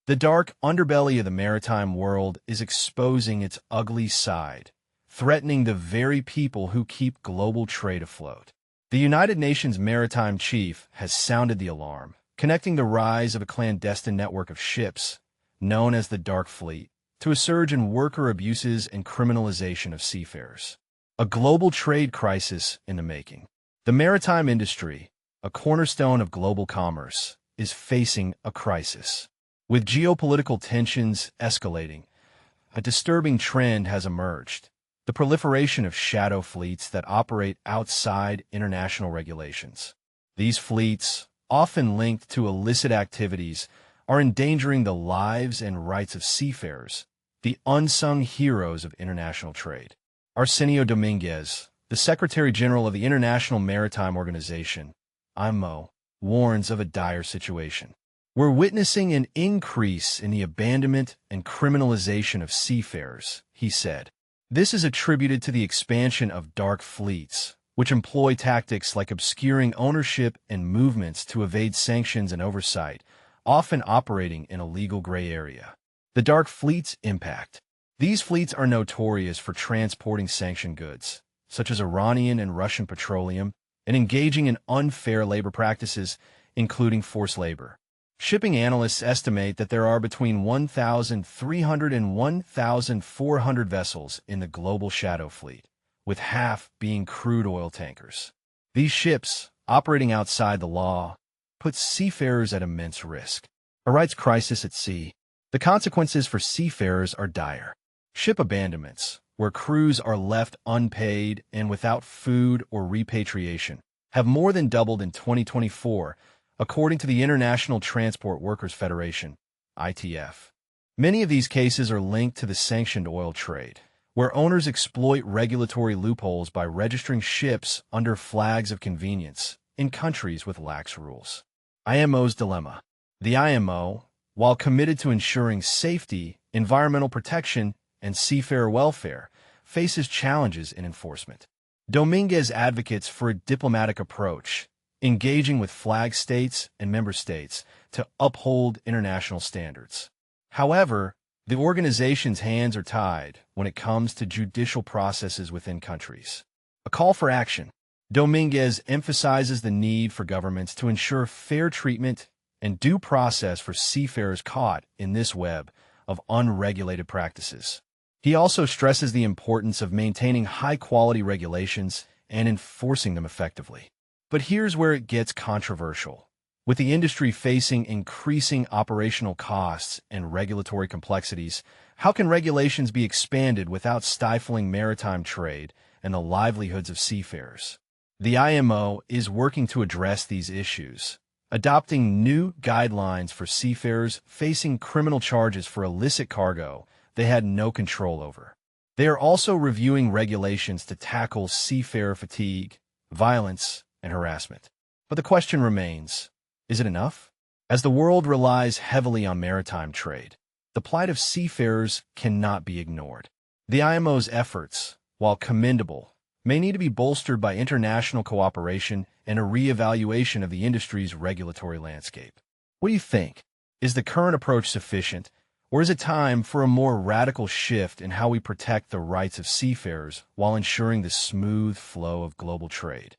The dark underbelly of the maritime world is exposing its ugly side, threatening the very people who keep global trade afloat. The United Nations Maritime Chief has sounded the alarm, connecting the rise of a clandestine network of ships, known as the Dark Fleet, to a surge in worker abuses and criminalization of seafarers. A global trade crisis in the making. The maritime industry, a cornerstone of global commerce, is facing a crisis. With geopolitical tensions escalating, a disturbing trend has emerged: the proliferation of shadow fleets that operate outside international regulations. These fleets, often linked to illicit activities, are endangering the lives and rights of seafarers, the unsung heroes of international trade. Arsenio Dominguez, the Secretary General of the International Maritime Organization, IMO, warns of a dire situation. We're witnessing an increase in the abandonment and criminalization of seafarers, he said. This is attributed to the expansion of dark fleets, which employ tactics like obscuring ownership and movements to evade sanctions and oversight, often operating in a legal gray area. The dark fleet's impact. These fleets are notorious for transporting sanctioned goods, such as Iranian and Russian petroleum, and engaging in unfair labor practices, including forced labor. Shipping analysts estimate that there are between 1,300 and 1,400 vessels in the global shadow fleet, with half being crude oil tankers. These ships, operating outside the law, put seafarers at immense risk. A rights crisis at sea. The consequences for seafarers are dire. Ship abandonments, where crews are left unpaid and without food or repatriation, have more than doubled in 2024, according to the International Transport Workers Federation, ITF. Many of these cases are linked to the sanctioned oil trade, where owners exploit regulatory loopholes by registering ships under flags of convenience in countries with lax rules. IMO's dilemma. The IMO, while committed to ensuring safety, environmental protection, and seafarer welfare, faces challenges in enforcement. Dominguez advocates for a diplomatic approach, engaging with flag states and member states to uphold international standards. However, the organization's hands are tied when it comes to judicial processes within countries. A call for action. Dominguez emphasizes the need for governments to ensure fair treatment and due process for seafarers caught in this web of unregulated practices. He also stresses the importance of maintaining high-quality regulations and enforcing them effectively. But here's where it gets controversial. With the industry facing increasing operational costs and regulatory complexities, how can regulations be expanded without stifling maritime trade and the livelihoods of seafarers? The IMO is working to address these issues, adopting new guidelines for seafarers facing criminal charges for illicit cargo they had no control over. They are also reviewing regulations to tackle seafarer fatigue, violence, and harassment. But the question remains, is it enough? As the world relies heavily on maritime trade, the plight of seafarers cannot be ignored. The IMO's efforts, while commendable, may need to be bolstered by international cooperation and a re-evaluation of the industry's regulatory landscape. What do you think? Is the current approach sufficient, or is it time for a more radical shift in how we protect the rights of seafarers while ensuring the smooth flow of global trade?